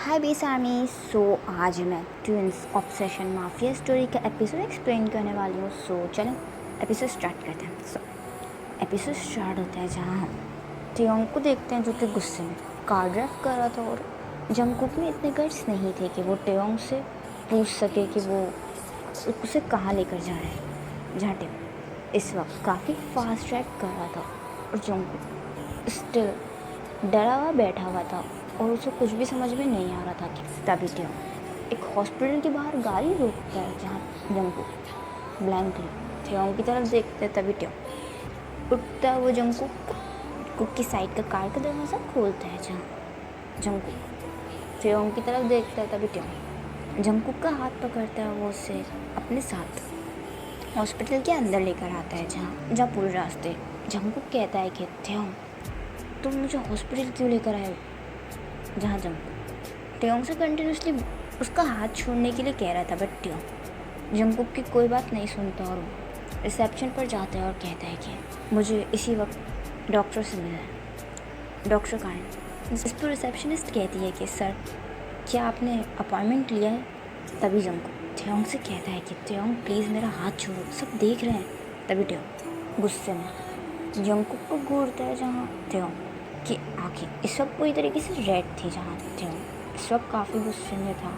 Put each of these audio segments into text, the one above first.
हाय base army. आज मैं twins obsession mafia story का एपिसोड एक्सप्लेन करने वाली हूँ। चलो एपिसोड स्टार्ट करते हैं। एपिसोड स्टार्ट होता है जहाँ हम टियोंग को देखते हैं जो कि गुस्से में कार ड्राइव कर रहा था और जंगकुक में इतने गट्स नहीं थे कि वो टियोंग से पूछ सके कि वो उसे कहाँ लेकर जा रहे हैं। जहाँ टियोंग इस वक्त काफ़ी फास्ट ड्राइव कर रहा था और जंगकुक स्टिल डरा हुआ बैठा हुआ था और उसे कुछ भी समझ में नहीं आ रहा था कि तभी टियोंग एक हॉस्पिटल के बाहर गाड़ी रोकता है जहाँ जंगकुक ब्लैंकली टियोंग की तरफ देखता है। तभी टियोंग उठता है। वो जंगकुक कुक की साइड का कार का दरवाज़ा खोलता है जहाँ जंगकुक टियोंग की तरफ देखता है। तभी टियोंग जंगकुक का हाथ पकड़ता है। वो उसे अपने साथ हॉस्पिटल के अंदर लेकर आता है जहाँ पूरे रास्ते जंगकुक कहता है कि टियोंग तुम मुझे हॉस्पिटल क्यों लेकर आए हो। जहाँ जंगकुक टियोंग से कंटिन्यूसली उसका हाथ छोड़ने के लिए कह रहा था, बट टियोंग जंगकुक की कोई बात नहीं सुनता और रिसेप्शन पर जाता है और कहता है कि मुझे इसी वक्त डॉक्टर से मिलना है। डॉक्टर कहाँ है। इस पर रिसेप्शनिस्ट कहती है कि सर क्या आपने अपॉइंटमेंट लिया है। तभी जंगकुक टियोंग से कहता है कि टियोंग प्लीज़ मेरा हाथ छोड़ो, सब देख रहे हैं। तभी टियोंग गुस्से में जंगकुक को घूरता है जहाँ टियोंग कि आँखें इस वक्त पूरी तरीके से रेड थी। जहाँ टियोंग इस वक्त काफ़ी गुस्से में था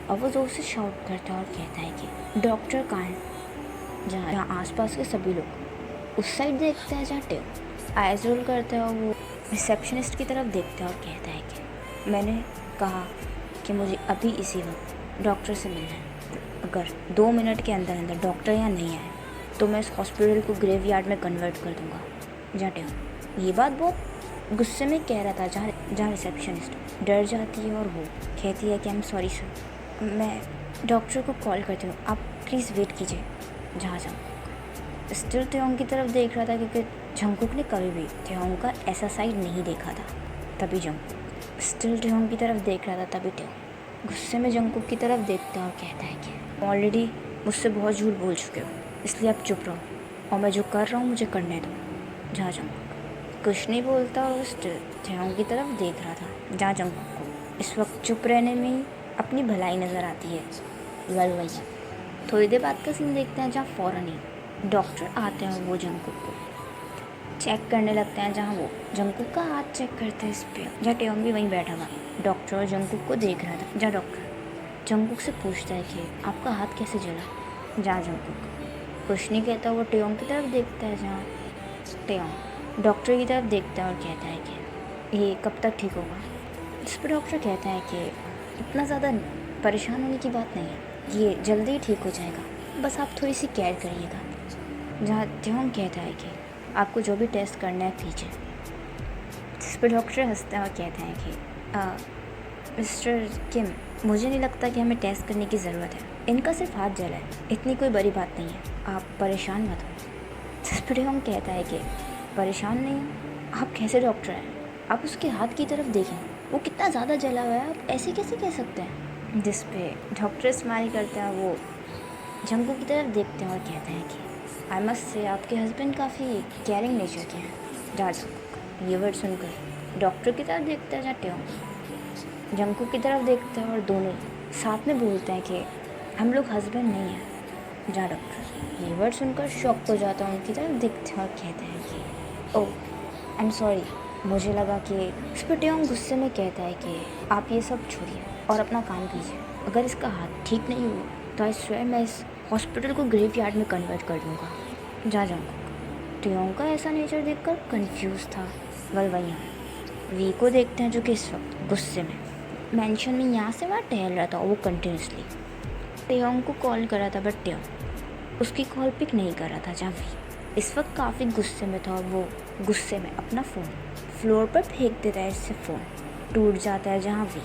और वो जोर से शाउट करता है और कहता है कि डॉक्टर कहाँ है। जहाँ आसपास के सभी लोग उस साइड देखते हैं जहाँ टियोंग आइज रोल करता है और वो रिसेप्शनिस्ट की तरफ देखता है और कहता है कि मैंने कहा कि मुझे अभी इसी वक्त डॉक्टर से मिलना है। अगर 2 मिनट के अंदर अंदर डॉक्टर यहाँ नहीं आए तो मैं इस हॉस्पिटल को ग्रेवयार्ड में कन्वर्ट कर दूँगा। जहाँ टियोंग ये बात बहुत गुस्से में कह रहा था जहाँ रिसेप्शनिस्ट डर जाती है और वो कहती है कि आई एम सॉरी सर, मैं डॉक्टर को कॉल करती हूँ, आप प्लीज़ वेट कीजिए। जहाँ जंगकुक स्टिल टियोंग की तरफ देख रहा था क्योंकि जंगकुक ने कभी भी टियोंग का ऐसा साइड नहीं देखा था। तभी जंगकुक स्टिल टियोंग की तरफ देख रहा था। तभी टियोंग गुस्से में जंगकुक की तरफ देखता है और कहता है कि ऑलरेडी मुझसे बहुत झूठ बोल चुके हो, इसलिए आप चुप रहो और मैं जो कर रहा हूँ मुझे करने दो। जहाँ जंगकुक कुछ नहीं बोलता और स्टिल टियोंग की तरफ देख रहा था। जहाँ जंगकुक को इस वक्त चुप रहने में ही अपनी भलाई नज़र आती है। वही थोड़ी देर बाद का सीन देखते हैं जहाँ फ़ौरन ही डॉक्टर आते हैं और वो जंगकुक को चेक करने लगते हैं। जहाँ वो जंगकुक का हाथ चेक करते हैं इस पर। जहाँ टियोंग भी वहीं बैठा हुआ डॉक्टर और जंगकुक को देख रहा था। जहाँ डॉक्टर जंगकुक से पूछता है कि आपका हाथ कैसे जला। जहाँ जंगकुक कुछ नहीं कहता, वो टियोंग की तरफ देखता है। जहाँ टियोंग डॉक्टर की तरफ देखता है और कहता है कि ये कब तक ठीक होगा। इस पर डॉक्टर कहता है कि इतना ज़्यादा परेशान होने की बात नहीं है, ये जल्दी ही ठीक हो जाएगा, बस आप थोड़ी सी केयर करिएगा। जहाँ टियोंग कहता है कि आपको जो भी टेस्ट करना है कीजिए। इस पर डॉक्टर हंसता है और कहता है कि मिस्टर किम, मुझे नहीं लगता कि हमें टेस्ट करने की ज़रूरत है, इनका सिर्फ हाथ जला है, इतनी कोई बड़ी बात नहीं है, आप परेशान मत हो। इस पर टियोंग कहता है कि परेशान नहीं हूँ, आप कैसे डॉक्टर हैं, आप उसके हाथ की तरफ देखें, वो कितना ज़्यादा जला हुआ है, आप ऐसे कैसे कह सकते हैं। जिस पे डॉक्टर स्माइल करते हैं। वो जंगकुक की तरफ देखते हैं और कहते हैं कि आई मस्ट से आपके हस्बैंड काफ़ी केयरिंग नेचर के हैं। जहाँ जंगकुक ये वर्ड सुनकर डॉक्टर की तरफ देखता है। जहाँ टियोंग जंगकुक की तरफ देखते हैं और दोनों साथ में बोलते हैं कि हम लोग हस्बैंड नहीं हैं। जहाँ डॉक्टर ये वर्ड सुनकर शॉक हो जाता है, उनकी तरफ देखते हैं और कहते हैं कि ओह आई एम सॉरी, मुझे लगा कि। इस पर टियोंग गुस्से में कहता है कि आप ये सब छोड़िए और अपना काम कीजिए, अगर इसका हाथ ठीक नहीं हुआ तो आई स्वेयर मैं इस हॉस्पिटल को ग्रेवयार्ड में कन्वर्ट कर दूँगा। जा जंगकुक टियोंग का ऐसा नेचर देखकर कंफ्यूज था। वहीं वी को देखते हैं जो कि इस वक्त गुस्से में मेंशन में यहाँ से वहाँ टहल रहा था। वो कंटिन्यूसली टियोंग को कॉल कर रहा था, बट टियोंग उसकी कॉल पिक नहीं कर रहा था। जहाँ वी इस वक्त काफ़ी गुस्से में था और वो गुस्से में अपना फ़ोन फ्लोर पर फेंक देता है। इससे फ़ोन टूट जाता है। जहाँ वी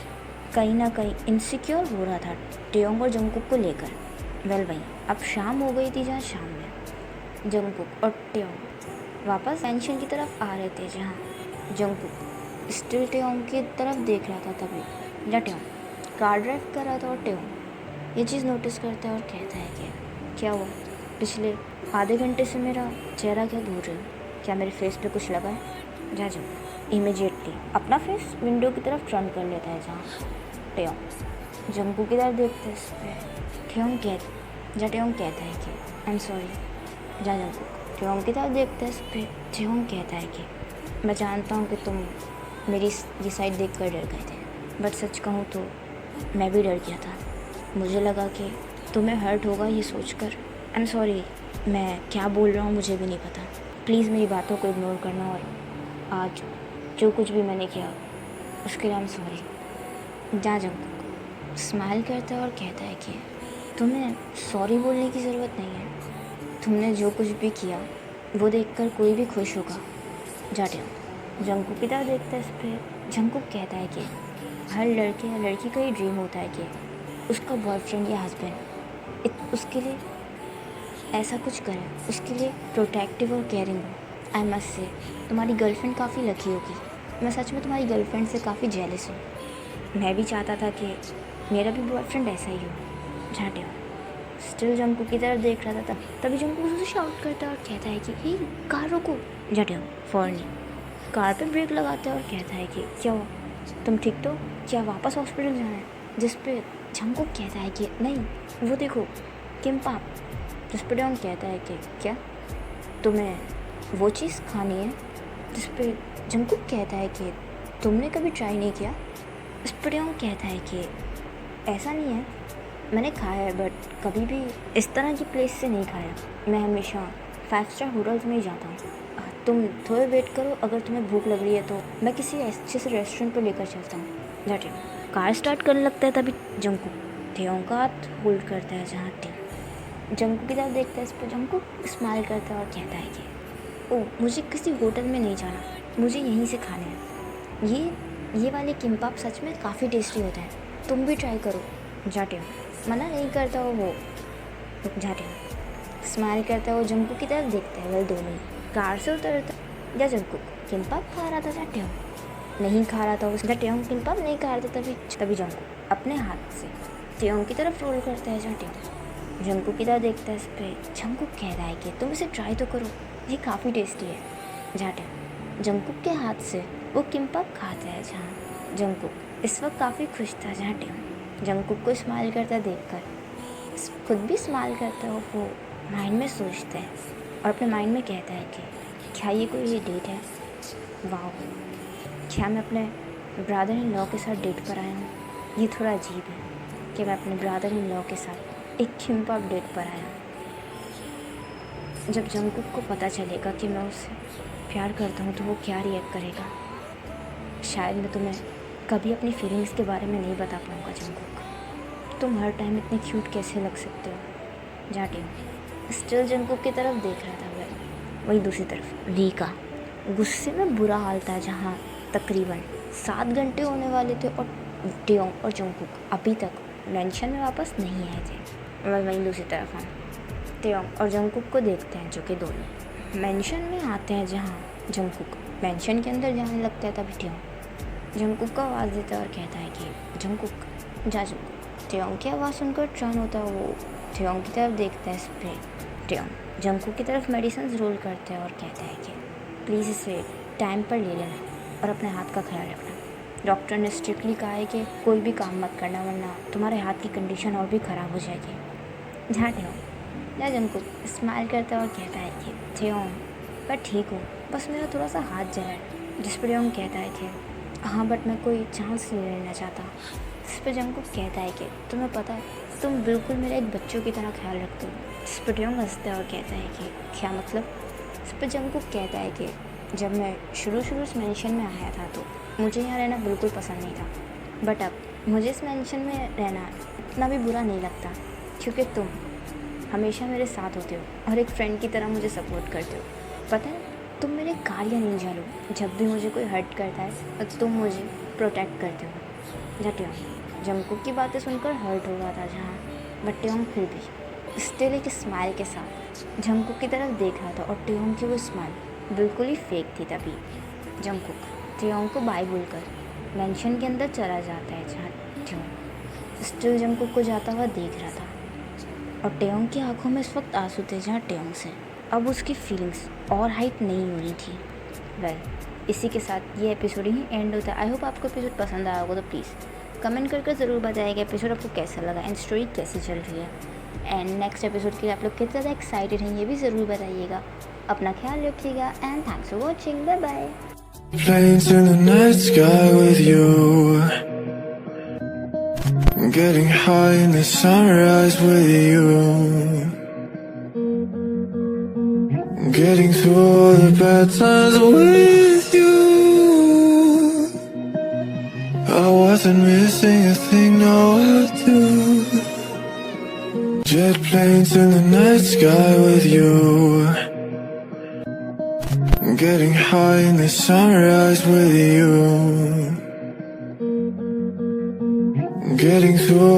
कहीं ना कहीं इनसिक्योर हो रहा था टियोंग और जंगकुक को लेकर। वहीं अब शाम हो गई थी। जहाँ शाम में जंगकुक और टियोंग वापस पेंशन की तरफ आ रहे थे। जहाँ जंगकुक स्टिल टियोंग की तरफ देख रहा था। तभी जहाँ टियोंग कार ड्राइव कर रहा था और टियोंग ये चीज़ नोटिस करता है और कहता है कि क्या हुआ, पिछले आधे घंटे से मेरा चेहरा क्या घूर रही हो, क्या मेरे फेस पे कुछ लगा है। जहाँ जंगकुक इमीडिएटली अपना फेस विंडो की तरफ टर्न कर लेता है। जहाँ टेयोंग जंगकुक की तरफ देखता है। इस पर टेयोंग कहता है कि आई एम सॉरी। जंगकुक टेयोंग की तरफ देखता है। इस पर टेयोंग कहता है कि मैं जानता हूँ कि तुम मेरी ये साइड देख कर डर गए थे, बट सच कहूँ तो मैं भी डर गया था। मुझे लगा कि तुम्हें हर्ट होगा ये सोचकर। आई एम सॉरी, मैं क्या बोल रहा हूँ मुझे भी नहीं पता। प्लीज़ मेरी बातों को इग्नोर करना और आज जो कुछ भी मैंने किया उसके लिए I am sorry. Jungkook smile करता है और कहता है कि तुम्हें सॉरी बोलने की ज़रूरत नहीं है। तुमने जो कुछ भी किया वो देखकर कोई भी खुश होगा। जंगकुक की तरफ देखता है। इस पर जंगकुक कहता है कि हर लड़के या लड़की का ये ड्रीम होता है कि उसका बॉयफ्रेंड या हस्बैंड उसके लिए ऐसा कुछ करे, उसके लिए प्रोटेक्टिव और केयरिंग हो। आई मस्ट से तुम्हारी गर्लफ्रेंड काफ़ी लकी होगी। मैं सच में तुम्हारी गर्लफ्रेंड से काफ़ी जेलस हूँ। मैं भी चाहता था कि मेरा भी बॉयफ्रेंड ऐसा ही हो। झाटे स्टिल जंगकुक की तरफ देख रहा था। तभी जंगकुक उसे शाउट करता है और कहता है कि हे कार रोको। झाटे फौरन कार पे ब्रेक लगाता है और कहता है कि क्या हुआ, तुम ठीक तो, क्या वापस हॉस्पिटल जाना है? जिस पे जंगकुक कहता है कि नहीं वो देखो किम्पाप। जिस पे टेयोंग कहता है कि क्या तुम्हें वो चीज़ खानी है? जिस पे जंगकुक कहता है कि तुमने कभी ट्राई नहीं किया। इस पे टेयोंग कहता है कि ऐसा नहीं है, मैंने खाया है बट कभी भी इस तरह की प्लेस से नहीं खाया। मैं हमेशा 5 स्टार होटल्स में ही जाता हूँ। तुम थोड़े वेट करो, अगर तुम्हें भूख लग रही है तो मैं किसी अच्छे से रेस्टोरेंट पर लेकर चलता हूँ। जाटे कार स्टार्ट करने लगता है। तभी जंगकुक टेयोंग का हाथ होल्ड करता है। जहाँ जंगकुक की तरफ देखता है। इस पर जंगकुक स्माइल करता है और कहता है कि ओह मुझे किसी होटल में नहीं जाना, मुझे यहीं से खाने हैं। ये वाले किम्पाप सच में काफ़ी टेस्टी होते हैं, तुम भी ट्राई करो। जाटे मना नहीं करता वो। जाटे स्माइल करता है। वो जंगकुक की तरफ देखता है। वह दोनों कार से उतरता है। या जंगकुक किम्पाप खा रहा था जाटे नहीं खा रहा था उस टेयोंग किम्पाप नहीं खा रहा था। तभी जंगकुक अपने हाथ से टेयोंग की तरफ रोल करता है। जाटे जंगकुक की तरफ देखता है। इस पर जंगकुक कह रहा है कि तुम इसे ट्राई तो करो, ये काफ़ी टेस्टी है। जाटे जंगकुक के हाथ से वो किम्पाप खाता है। जहाँ जंगकुक इस वक्त काफ़ी खुश था। जाटे जंगकुक को स्माइल करता देखकर खुद भी स्माइल करता है। वो माइंड में सोचता है और अपने माइंड में कहता है कि क्या ये कोई डेट है? वाह, क्या मैं अपने ब्रदर इन लॉ के साथ डेट पर आया हूँ? ये थोड़ा अजीब है कि मैं अपने ब्रदर इन लॉ के साथ एक किम्पाप डेट पर आया। जब जंगकुक को पता चलेगा कि मैं उससे प्यार करता हूँ तो वो क्या रिएक्ट करेगा। शायद मैं तुम्हें कभी अपनी फीलिंग्स के बारे में नहीं बता पाऊँगा। जंगकुक तुम हर टाइम इतने क्यूट कैसे लग सकते हो। जाटे स्टिल जंगकुक की तरफ देख रहा था। वही दूसरी तरफ ली का गुस्से में बुरा हाल था। जहाँ तकरीबन 7 घंटे होने वाले थे और टेयोंग और जंगकुक अभी तक मेंशन में वापस नहीं आए थे। और वहीं दूसरी तरफ हम टेयोंग और जंगकुक को देखते हैं जो कि दोनों मेंशन में आते हैं। जहाँ जंगकुक मेंशन के अंदर जाने लगता है। तभी टेयोंग जंगकुक को आवाज़ देता है और कहता है कि जंगकुक जा। जंगकुक टेयोंग की आवाज़ सुनकर टर्न होता है। वो टेयोंग की तरफ देखता है। इस पर टेयोंग जंगकुक की तरफ मेडिसिन रोल करता है और कहता है कि प्लीज़ इसे टाइम पर ले लेना और अपने हाथ का ख्याल रखना। डॉक्टर ने स्ट्रिक्टली कहा है कि कोई भी काम मत करना वरना तुम्हारे हाथ की कंडीशन और भी ख़राब हो जाएगी। जहाँ टेयोंग या जंगकुक स्माइल करता है और कहता है कि टेयोंग मैं ठीक हूँ, बस मेरा थोड़ा सा हाथ जला है। जिस पर टेयोंग कहता है कि हाँ बट मैं कोई चांस नहीं लेना चाहता। इस पर जंगकुक कहता है कि तुम्हें पता है तुम बिल्कुल मेरे एक बच्चों की तरह ख्याल रखते हो। इस पर टेयोंग हंसता है और कहता है कि क्या मतलब? इस पर जंगकुक कहता है कि जब मैं शुरू इस मेंशन में आया था तो मुझे यहाँ रहना बिल्कुल पसंद नहीं था, बट अब मुझे इस मेंशन में रहना इतना भी बुरा नहीं लगता क्योंकि तुम हमेशा मेरे साथ होते हो और एक फ्रेंड की तरह मुझे सपोर्ट करते हो। पता है तुम मेरे काल या निंजा लो, जब भी मुझे कोई हर्ट करता है तो तुम मुझे प्रोटेक्ट करते हो। टेयोंग जंगकुक की बातें सुनकर हर्ट हो रहा था। जहाँ बट टेयोंग फिर भी स्टिल एक स्माइल के साथ जंगकुक की तरफ देख रहा था और टेयोंग की वो स्माइल बिल्कुल ही फेक थी। तभी जंगकुक टेयोंग को बाय बोलकर मेंशन के अंदर चला जाता है। जहाँ टेयोंग स्टिल जंगकुक को जाता हुआ देख रहा था और टेयोंग की आंखों में इस वक्त आंसू थे। जहाँ टेयोंग से अब उसकी फीलिंग्स और हाइट नहीं हो रही थी। इसी के साथ ये एपिसोड ही एंड होता है। आई होप आपको एपिसोड पसंद आया होगा तो प्लीज़ कमेंट करके ज़रूर बताइएगा एपिसोड आपको कैसा लगा एंड स्टोरी कैसी चल रही है, एंड नेक्स्ट एपिसोड के लिए आप लोग कितना ज़्यादा एक्साइटेड हैं ये भी ज़रूर बताइएगा। अपना ख्याल रखिएगा and thanks for watching, bye bye. Planes in the night sky with you, getting high in the sunrise with you, getting through all the bad times with you. I wasn't missing a thing, no I do. Jet planes in the night sky with you, getting high in the sunrise with you, getting through